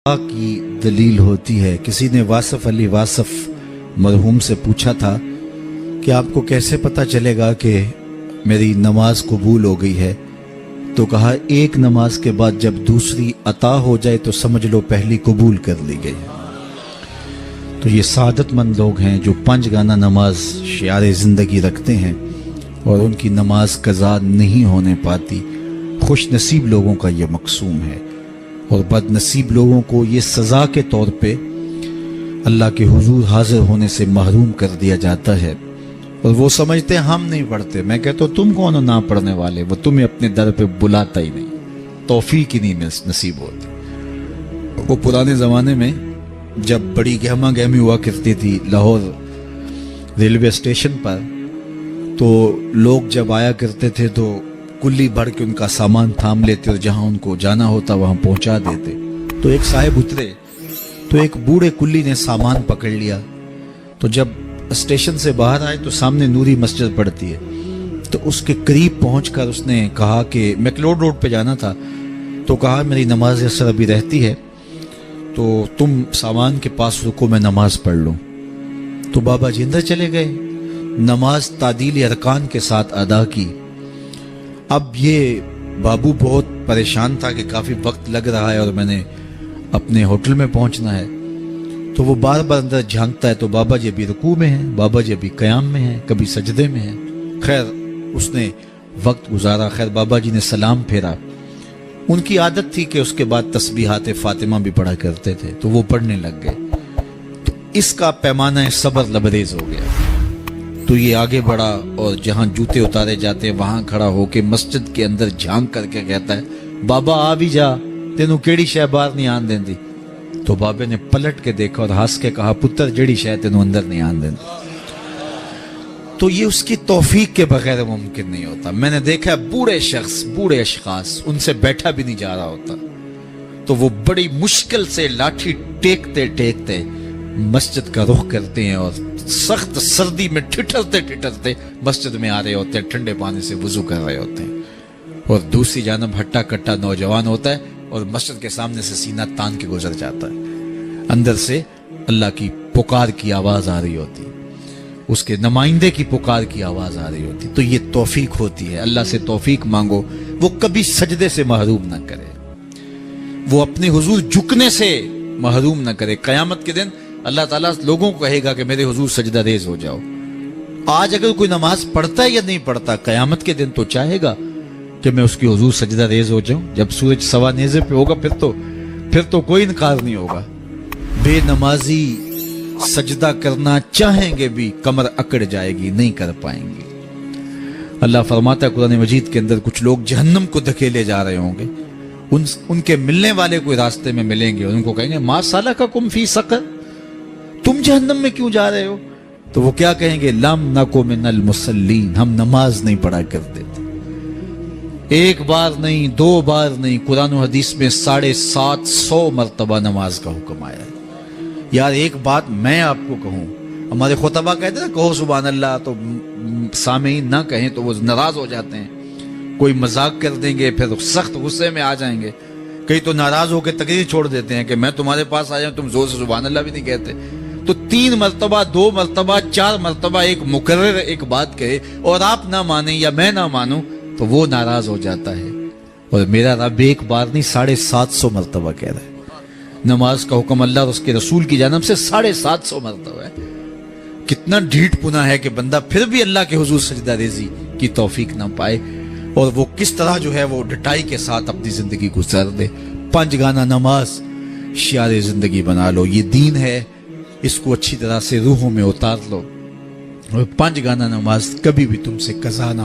کی دلیل ہوتی ہے۔ کسی نے واصف علی واصف مرحوم سے پوچھا تھا کہ آپ کو کیسے پتہ چلے گا کہ میری نماز قبول ہو گئی ہے؟ تو کہا ایک نماز کے بعد جب دوسری عطا ہو جائے تو سمجھ لو پہلی قبول کر لی گئی۔ تو یہ سعادت مند لوگ ہیں جو 5 گانا نماز شعار زندگی رکھتے ہیں اور ان کی نماز قضا نہیں ہونے پاتی۔ خوش نصیب لوگوں کا یہ مقسوم ہے، اور بد نصیب لوگوں کو یہ سزا کے طور پہ اللہ کے حضور حاضر ہونے سے محروم کر دیا جاتا ہے، اور وہ سمجھتے ہیں ہم نہیں پڑھتے۔ میں کہتا ہوں تم کون ہو نہ پڑھنے والے؟ وہ تمہیں اپنے در پہ بلاتا ہی نہیں، توفیق ہی نہیں نصیب ہوتی۔ وہ پرانے زمانے میں جب بڑی گہما گہمی ہوا کرتی تھی لاہور ریلوے اسٹیشن پر، تو لوگ جب آیا کرتے تھے تو کلی بھر کے ان کا سامان تھام لیتے اور جہاں ان کو جانا ہوتا وہاں پہنچا دیتے۔ تو ایک صاحب اترے تو ایک بوڑھے کلی نے سامان پکڑ لیا، تو جب اسٹیشن سے باہر آئے تو سامنے نوری مسجد پڑتی ہے، تو اس کے قریب پہنچ کر اس نے کہا کہ میکلوڈ روڈ پہ جانا تھا، تو کہا میری نماز اثر ابھی رہتی ہے تو تم سامان کے پاس رکو میں نماز پڑھ لوں۔ تو بابا جی اندر چلے گئے، نماز تعدیل ارکان کے ساتھ ادا کی۔ اب یہ بابو بہت پریشان تھا کہ کافی وقت لگ رہا ہے اور میں نے اپنے ہوٹل میں پہنچنا ہے، تو وہ بار بار اندر جھانکتا ہے تو بابا جی ابھی رکوع میں ہیں، بابا جی ابھی قیام میں ہیں، کبھی سجدے میں ہیں۔ خیر اس نے وقت گزارا، خیر بابا جی نے سلام پھیرا۔ ان کی عادت تھی کہ اس کے بعد تسبیحات فاطمہ بھی پڑھا کرتے تھے، تو وہ پڑھنے لگ گئے۔ تو اس کا پیمانہ صبر لبریز ہو گیا، تو یہ آگے بڑھا اور جہاں جوتے اتارے جاتے ہیں وہاں کھڑا ہو کے مسجد کے اندر جھانک کر کے کہتا ہے بابا آ بھی جا، تینوں کیڑی شے باہر نہیں آن دیندی؟ تو بابے نے پلٹ کے دیکھا اور ہنس کے کہا پتر جڑی شے تینوں اندر نہیں آن دیندی۔ تو یہ اس کی توفیق کے بغیر ممکن نہیں ہوتا۔ میں نے دیکھا ہے بوڑھے شخص، بوڑھے اشخاص، ان سے بیٹھا بھی نہیں جا رہا ہوتا، تو وہ بڑی مشکل سے لاٹھی ٹیکتے ٹیکتے مسجد کا رخ کرتے ہیں اور سخت سردی میں ٹھٹرتے ٹھٹرتے مسجد میں آ رہے ہوتے ہیں، ٹھنڈے پانی سے وضو کر رہے ہوتے ہیں، اور دوسری جانب ہٹا کٹا نوجوان ہوتا ہے اور مسجد کے سامنے سے سینہ تان کے گزر جاتا ہے۔ اندر سے اللہ کی پکار کی آواز آ رہی ہوتی، اس کے نمائندے کی پکار کی آواز آ رہی ہوتی۔ تو یہ توفیق ہوتی ہے، اللہ سے توفیق مانگو، وہ کبھی سجدے سے محروم نہ کرے، وہ اپنے حضور جھکنے سے محروم نہ کرے۔ قیامت کے دن اللہ تعالیٰ لوگوں کو کہے گا کہ میرے حضور سجدہ ریز ہو جاؤ۔ آج اگر کوئی نماز پڑھتا ہے یا نہیں پڑھتا، قیامت کے دن تو چاہے گا کہ میں اس کی حضور سجدہ ریز ہو جاؤں۔ جب سورج سوا نیزے پہ ہوگا پھر تو کوئی انکار نہیں ہوگا۔ بے نمازی سجدہ کرنا چاہیں گے بھی کمر اکڑ جائے گی، نہیں کر پائیں گے۔ اللہ فرماتا ہے قرآن مجید کے اندر کچھ لوگ جہنم کو دھکیلے جا رہے ہوں گے، ان کے ملنے والے کوئی راستے میں ملیں گے اور ان کو کہیں گے ما سلککم فی سقر، تم جہنم میں کیوں جا رہے ہو؟ تو وہ کیا کہیں گے؟ لم نکو من المصلین، ہم نماز نہیں پڑھا کرتے تھے۔ ایک بار نہیں، 2 بار نہیں، قرآن و حدیث میں 750 مرتبہ نماز کا حکم آیا ہے۔ یار ایک بات میں آپ کو کہوں، ہمارے خطبہ کہتے ہیں کہو سبحان اللہ، تو سامعین نہ کہیں تو وہ ناراض ہو جاتے ہیں، کوئی مذاق کر دیں گے، پھر سخت غصے میں آ جائیں گے، کئی تو ناراض ہو کے تقریر چھوڑ دیتے ہیں کہ میں تمہارے پاس آیا ہوں، تم زور سے سبحان اللہ بھی نہیں کہتے۔ تو 3 مرتبہ، 2 مرتبہ، 4 مرتبہ ایک مکرر ایک بات کہے اور آپ نہ مانیں یا میں نہ مانوں تو وہ ناراض ہو جاتا ہے، اور میرا رب ایک بار نہیں 750 مرتبہ کہہ رہا ہے۔ نماز کا حکم اللہ اور اس کے رسول کی جانب سے 750 مرتبہ ہے۔ کتنا ڈھیٹ پنا ہے کہ بندہ پھر بھی اللہ کے حضور سجدہ ریزی کی توفیق نہ پائے، اور وہ کس طرح جو ہے وہ ڈٹائی کے ساتھ اپنی زندگی گزار دے۔ 5 گانا نماز شعار زندگی بنا لو، یہ دین ہے، اس کو اچھی طرح سے روحوں میں اتار لو، اور 5 گانا نماز کبھی بھی تم سے قضا نہ ہو۔